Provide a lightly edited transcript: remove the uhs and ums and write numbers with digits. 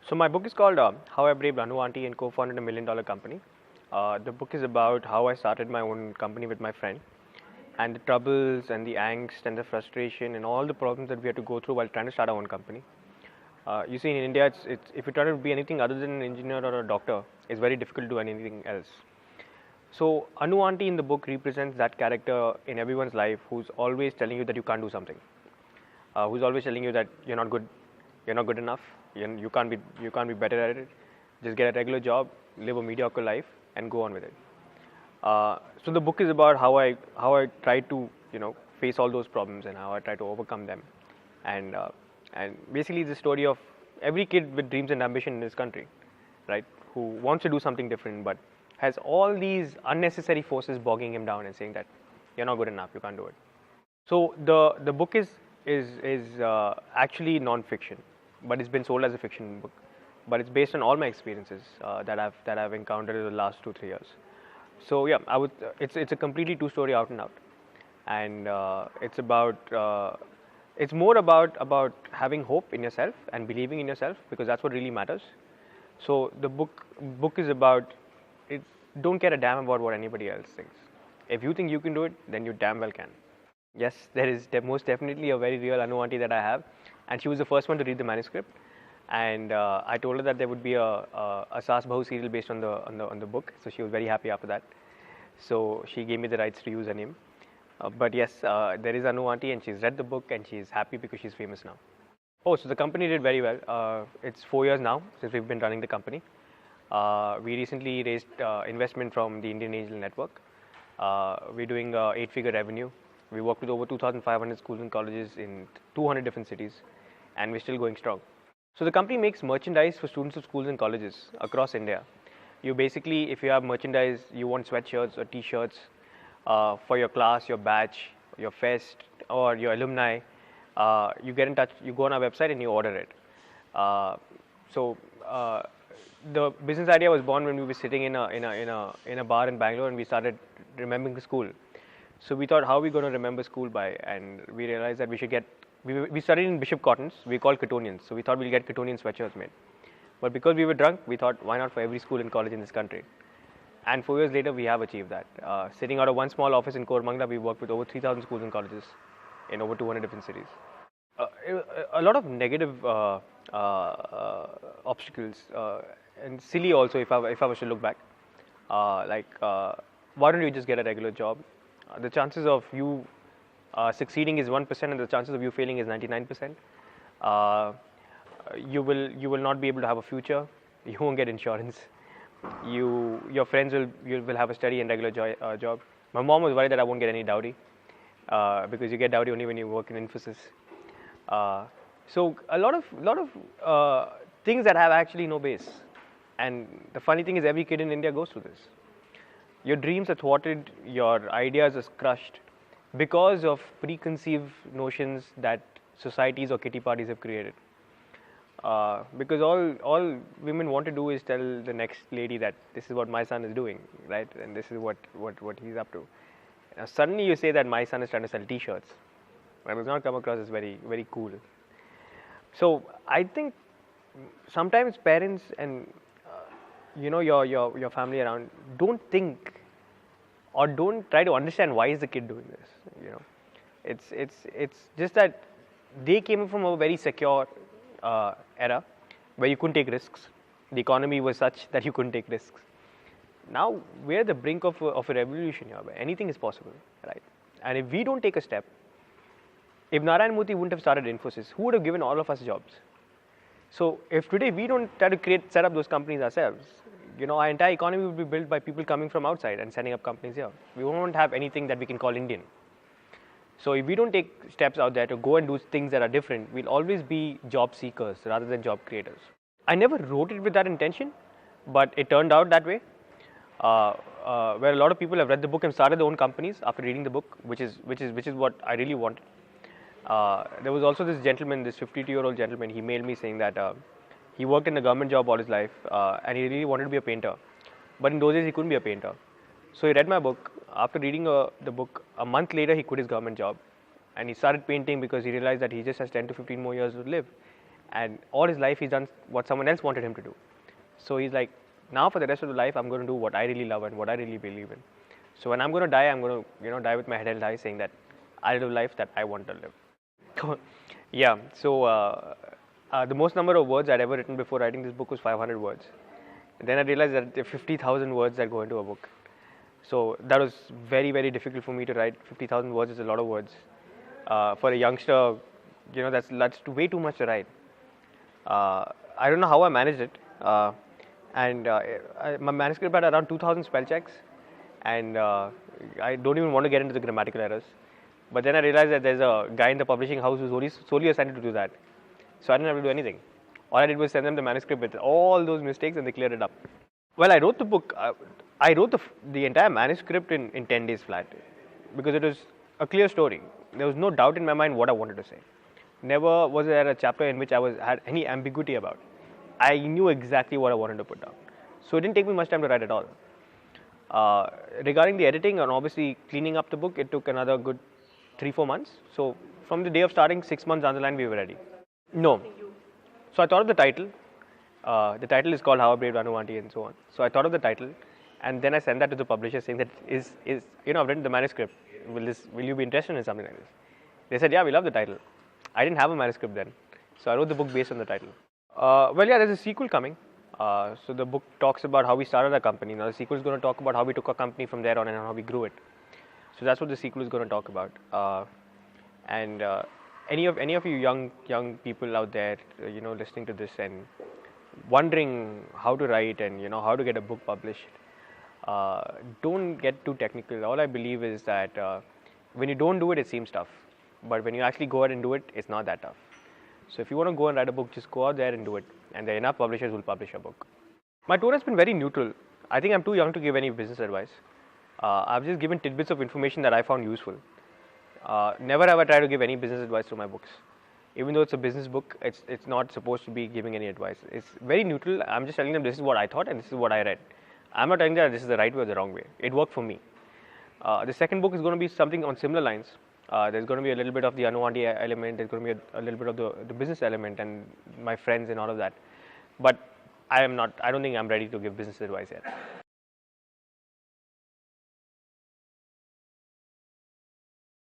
So my book is called How I Braved Anu Auntie and Co-Founded a $1 Million Company. The book is about how I started my own company with my friend, and the troubles and the angst and the frustration and all the problems that we had to go through while trying to start our own company. You see, in India, if you try to be anything other than an engineer or a doctor, it's very difficult to do anything else. So Anu Auntie in the book represents that character in everyone's life who's always telling you that you can't do something, who's always telling you that you're not good enough, you can't be better at it. Just get a regular job, live a mediocre life, and go on with it. So the book is about how I try to face all those problems and how I try to overcome them, and basically the story of every kid with dreams and ambition in this country, right? Who wants to do something different but has all these unnecessary forces bogging him down and saying that you're not good enough, you can't do it. So the book is actually non-fiction, but it's been sold as a fiction book. But it's based on all my experiences that I've encountered in the last 2-3 years. So yeah, it's a completely two-story out and out, and it's more about having hope in yourself and believing in yourself, because that's what really matters. So the book is about it. Don't care a damn about what anybody else thinks. If you think you can do it, then you damn well can. Yes, there is most definitely a very real Anu auntie that I have, and she was the first one to read the manuscript. And I told her that there would be a Saas Bahu serial based on the book, so she was very happy after that. So she gave me the rights to use her name. But yes, there is Anu auntie, and she's read the book and she's happy because she's famous now. Oh, so the company did very well. It's 4 years now since we've been running the company. We recently raised investment from the Indian Angel Network. We're doing 8-figure revenue. We work with over 2,500 schools and colleges in 200 different cities, and we're still going strong. So the company makes merchandise for students of schools and colleges across India. You basically, if you have merchandise, you want sweatshirts or t-shirts for your class, your batch, your fest, or your alumni, you get in touch, you go on our website and you order it. So the business idea was born when we were sitting in a bar in Bangalore, and we started remembering the school. So we thought, how are we going to remember school by? And we realized that we should get. We studied in Bishop Cottons. We called Cottonians. So we thought we'll get Cottonian sweatshirts made. But because we were drunk, we thought, why not for every school and college in this country? And 4 years later, we have achieved that. Sitting out of one small office in Koramangala, we worked with over 3,000 schools and colleges in over 200 different cities. A lot of negative obstacles and silly also. If I was to look back, why don't you just get a regular job? The chances of you succeeding is 1%, and the chances of you failing is 99%. You will not be able to have a future. You won't get insurance. Your friends will have a steady and regular job. My mom was worried that I won't get any dowry because you get dowry only when you work in Infosys. So a lot of things that have actually no base. And the funny thing is, every kid in India goes through this. Your dreams are thwarted, your ideas are crushed because of preconceived notions that societies or kitty parties have created. Because all women want to do is tell the next lady that this is what my son is doing, right? And this is what he's up to. Now suddenly you say that my son is trying to sell T-shirts. That does not come across as very, very cool. So I think sometimes parents and your family around don't think or don't try to understand why is the kid doing this. It's just that they came from a very secure era where you couldn't take risks. The economy was such that you couldn't take risks. Now we're at the brink of a revolution here, where anything is possible, right? And if we don't take a step, if Narayan Murthy wouldn't have started Infosys, who would have given all of us jobs? So if today we don't try to set up those companies ourselves, our entire economy would be built by people coming from outside and setting up companies here. We won't have anything that we can call Indian. So if we don't take steps out there to go and do things that are different, we'll always be job seekers rather than job creators. I never wrote it with that intention, but it turned out that way. Where a lot of people have read the book and started their own companies after reading the book, which is what I really wanted. There was also this gentleman, this 52-year-old gentleman. He mailed me saying that he worked in a government job all his life, and he really wanted to be a painter. But in those days, he couldn't be a painter. So he read my book. After reading the book, a month later, he quit his government job, and he started painting because he realized that he just has 10 to 15 more years to live. and all his life he's done what someone else wanted him to do. So he's like, now for the rest of the life, I'm going to do what I really love and what I really believe in. So when I'm going to die, I'm going to die with my head held high, saying that I live a life that I want to live. Yeah. So the most number of words I'd ever written before writing this book was 500 words. And then I realized that there are 50,000 words that go into a book. So that was very, very difficult for me to write. 50,000 words is a lot of words. For a youngster, that's way too much to write. I don't know how I managed it. My manuscript had around 2,000 spell checks, and I don't even want to get into the grammatical errors. But then I realized that there's a guy in the publishing house who's solely assigned to do that. So I didn't have to do anything. All I did was send them the manuscript with all those mistakes, and they cleared it up. Well, I wrote the book. I wrote the entire manuscript in 10 days flat, because it was a clear story. There was no doubt in my mind what I wanted to say. Never was there a chapter in which I had any ambiguity about. I knew exactly what I wanted to put down. So it didn't take me much time to write at all. Regarding the editing and obviously cleaning up the book, it took another good 3-4 months. So from the day of starting, 6 months down the line, we were ready. No. So I thought of the title. The title is called How I Braved Anu Aunty and so on. So I thought of the title, and then I sent that to the publisher saying that I've written the manuscript. Will you be interested in something like this? They said, yeah, we love the title. I didn't have a manuscript then, so I wrote the book based on the title. Well, yeah, there's a sequel coming. So the book talks about how we started our company. Now the sequel is going to talk about how we took our company from there on and how we grew it. So that's what the sequel is going to talk about. Any of you young people out there, listening to this and wondering how to write and how to get a book published, don't get too technical. All I believe is that when you don't do it, it seems tough, but when you actually go out and do it, it's not that tough. So if you want to go and write a book, just go out there and do it, and there are enough publishers who will publish a book. My tone has been very neutral. I think I'm too young to give any business advice. I've just given tidbits of information that I found useful. Never have I tried to give any business advice through my books. Even though it's a business book, it's not supposed to be giving any advice. It's very neutral. I'm just telling them this is what I thought and this is what I read. I'm not telling them that this is the right way or the wrong way. It worked for me. The second book is going to be something on similar lines. There's going to be a little bit of the Anu Aunty element. There's going to be a little bit of the business element and my friends and all of that. But I don't think I'm ready to give business advice yet.